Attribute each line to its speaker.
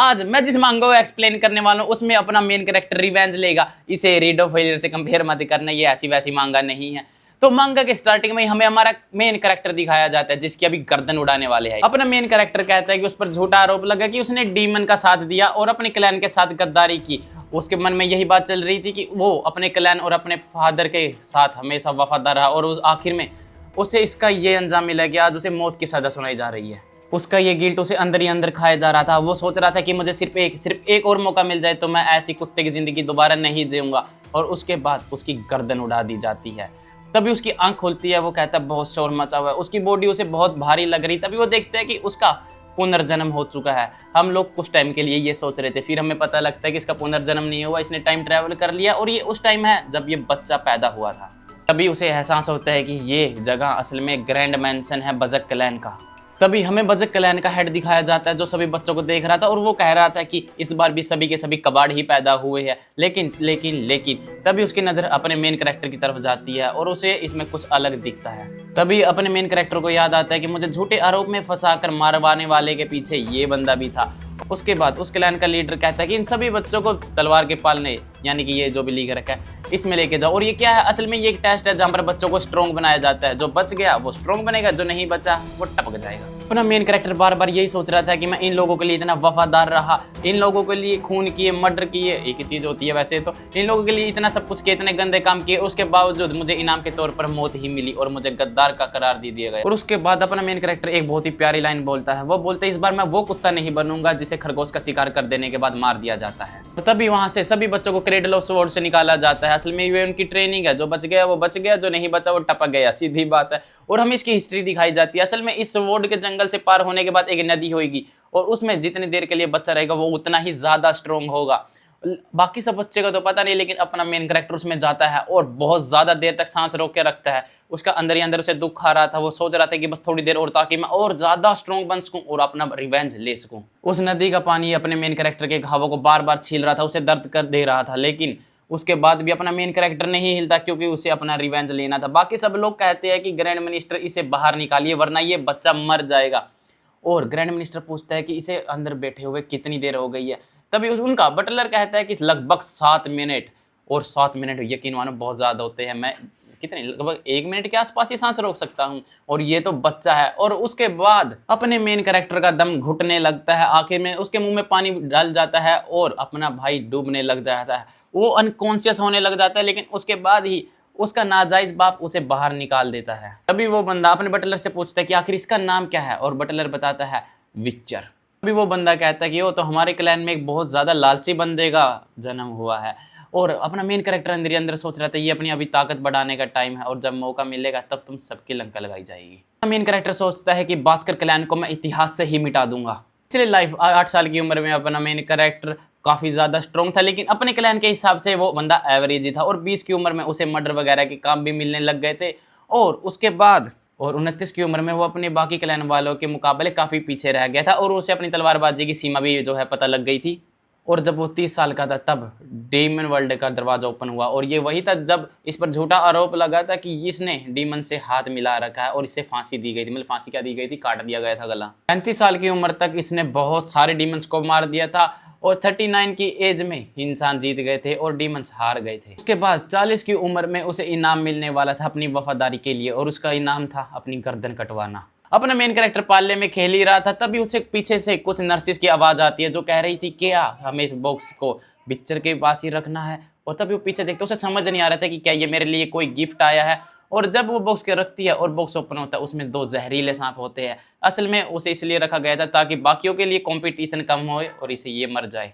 Speaker 1: आज मैं जिस मांगा को एक्सप्लेन करने वाला हूँ उसमें अपना मेन कैरेक्टर रिवेंज लेगा। इसे रीड ऑफ फेलियर से कंपेयर मत करना, ये ऐसी वैसी मांगा नहीं है। तो मांगा के स्टार्टिंग में हमें हमारा मेन कैरेक्टर दिखाया जाता है जिसकी अभी गर्दन उड़ाने वाले है। अपना मेन कैरेक्टर कहता है कि उस पर झूठा आरोप लगा कि उसने डीमन का साथ दिया और अपने क्लैन के साथ गद्दारी की। उसके मन में यही बात चल रही थी कि वो अपने क्लैन और अपने फादर के साथ हमेशा वफादार रहा और आखिर में उसे इसका ये अंजाम मिला कि आज उसे मौत की सजा सुनाई जा रही है। उसका ये गिल्ट उसे अंदर ही अंदर खाया जा रहा था। वो सोच रहा था कि मुझे सिर्फ एक और मौका मिल जाए तो मैं ऐसी कुत्ते की जिंदगी दोबारा नहीं जीऊंगा। और उसके बाद उसकी गर्दन उड़ा दी जाती है। तभी उसकी आंख खुलती है। वो कहता है बहुत शोर मचा हुआ है, उसकी बॉडी उसे बहुत भारी लग रही। तभी वो देखते हैं कि उसका पुनर्जन्म हो चुका है। हम लोग कुछ टाइम के लिए ये सोच रहे थे, फिर हमें पता लगता है कि इसका पुनर्जन्म नहीं हुआ, इसने टाइम ट्रैवल कर लिया और ये उस टाइम है जब ये बच्चा पैदा हुआ था। तभी उसे एहसास होता है कि ये जगह असल में ग्रैंड मैंशन है बजक क्लैन का। तभी हमें बजक क्लैन का हेड दिखाया जाता है जो सभी बच्चों को देख रहा था और वो कह रहा था कि इस बार भी सभी के सभी कबाड़ ही पैदा हुए हैं। लेकिन तभी उसकी नज़र अपने मेन कैरेक्टर की तरफ जाती है और उसे इसमें कुछ अलग दिखता है। तभी अपने मेन कैरेक्टर को याद आता है कि मुझे झूठे आरोप में फंसाकर मारवाने वाले के पीछे ये बंदा भी था। उसके बाद उस क्लैन का लीडर कहता है कि इन सभी बच्चों को तलवार के पालने यानी कि ये जो भी लीग रखा है इसमें लेके जाओ। और ये क्या है, असल में ये एक टेस्ट है जहाँ पर बच्चों को स्ट्रॉन्ग बनाया जाता है। जो बच गया वो स्ट्रॉन्ग बनेगा, जो नहीं बचा वो टपक जाएगा। अपना मेन कैरेक्टर बार बार यही सोच रहा था कि मैं इन लोगों के लिए इतना वफादार रहा, इन लोगों के लिए खून किए, मर्डर किए, एक ही चीज़ होती है वैसे तो, इन लोगों के लिए इतना सब कुछ किया, इतने गंदे काम किए, उसके बावजूद मुझे इनाम के तौर पर मौत ही मिली और मुझे गद्दार का करार दे दिया गया। और उसके बाद अपना मेन कैरेक्टर एक बहुत ही प्यारी लाइन बोलता है। वो बोलते हैं इस बार मैं वो कुत्ता नहीं बनूंगा जिसे खरगोश का शिकार कर देने के बाद मार दिया जाता है। तो तभी वहां से सभी बच्चों को क्रेडल ऑफ स्वॉर्ड से निकाला जाता है। असल में ये उनकी ट्रेनिंग है, जो बच गया वो बच गया, जो नहीं बचा वो टपक गया, सीधी बात है। और हमें इसकी हिस्ट्री दिखाई जाती है। असल में इस स्वॉर्ड के जंगल से पार होने के बाद एक नदी होगी और उसमें जितनी देर के लिए बच्चा रहेगा वो उतना ही ज्यादा स्ट्रॉन्ग होगा। बाकी सब बच्चे का तो पता नहीं, लेकिन अपना मेन कैरेक्टर उसमें जाता है और बहुत ज्यादा देर तक सांस रोक के रखता है। उसका अंदर ही अंदर उसे दुख आ रहा था। वो सोच रहा था कि बस थोड़ी देर और ताकि मैं और ज्यादा स्ट्रॉन्ग बन सकूं और अपना रिवेंज ले सकूं। उस नदी का पानी अपने मेन कैरेक्टर के घावों को बार बार छील रहा था, उसे दर्द कर दे रहा था। लेकिन उसके बाद भी अपना मेन कैरेक्टर नहीं हिलता क्योंकि उसे अपना रिवेंज लेना था। बाकी सब लोग कहते हैं कि ग्रैंड मिनिस्टर इसे बाहर निकालिए वरना ये बच्चा मर जाएगा। और ग्रैंड मिनिस्टर पूछता है कि इसे अंदर बैठे हुए कितनी देर हो गई है। तभी उनका बटलर कहता है कि लगभग 7 मिनट। और 7 मिनट यकीन मानो बहुत ज़्यादा होते हैं। मैं कितने लगभग 1 मिनट के आसपास ही सांस रोक सकता हूँ और ये तो बच्चा है। और उसके बाद अपने मेन कैरेक्टर का दम घुटने लगता है। आखिर में उसके मुंह में पानी डाल जाता है और अपना भाई डूबने लग जाता है। वो अनकॉन्शियस होने लग जाता है, लेकिन उसके बाद ही उसका नाजायज बाप उसे बाहर निकाल देता है। तभी वो बंदा अपने बटलर से पूछता है कि आखिर इसका नाम क्या है और बटलर बताता है विक्टर। तभी वो बंदा कहता है कि वो तो हमारे क्लैन में एक बहुत ज़्यादा लालची बंदे का जन्म हुआ है। और अपना मेन कैरेक्टर अंदर ही अंदर सोच रहा था ये अपनी अभी ताकत बढ़ाने का टाइम है और जब मौका मिलेगा तब तुम सबकी लंका लगाई जाएगी। मेन कैरेक्टर सोचता है कि बास्कर क्लैन को मैं इतिहास से ही मिटा दूंगा। इसलिए लाइफ 8 साल की उम्र में अपना मेन कैरेक्टर काफ़ी ज़्यादा स्ट्रॉन्ग था, लेकिन अपने क्लैन के हिसाब से वो बंदा एवरेज ही था। और 20 की उम्र में उसे मर्डर वगैरह के काम भी मिलने लग गए थे। और उसके बाद 29 की उम्र में वो अपने बाकी क्लैन वालों के मुकाबले काफ़ी पीछे रह गया था और उसे अपनी तलवारबाजी की सीमा भी जो है पता लग गई थी। और जब वो 30 साल का था तब डीमन वर्ल्ड का दरवाजा ओपन हुआ और ये वही था जब इस पर झूठा आरोप लगा था कि इसने डीमन से हाथ मिला रखा है और इसे फांसी दी गई थी। मतलब फांसी क्या दी गई थी, काट दिया गया था गला। 35 साल की उम्र तक इसने बहुत सारे डीमंस को मार दिया था और 39 की एज में इंसान जीत गए थे और डीमंस हार गए थे। उसके बाद 40 की उम्र में उसे इनाम मिलने वाला था अपनी वफादारी के लिए और उसका इनाम था अपनी गर्दन कटवाना। अपना मेन कैरेक्टर पालने में खेल ही रहा था, तभी उसे पीछे से कुछ नर्सिस की आवाज़ आती है जो कह रही थी क्या हमें इस बॉक्स को बिच्चर के पास ही रखना है। और तभी वो पीछे देखते उसे समझ नहीं आ रहा था कि क्या ये मेरे लिए कोई गिफ्ट आया है। और जब वो बॉक्स के रखती है और बॉक्स ओपन होता है उसमें 2 जहरीले सांप होते हैं। असल में उसे इसलिए रखा गया था ताकि बाकियों के लिए कंपटीशन कम होए और इसे ये मर जाए।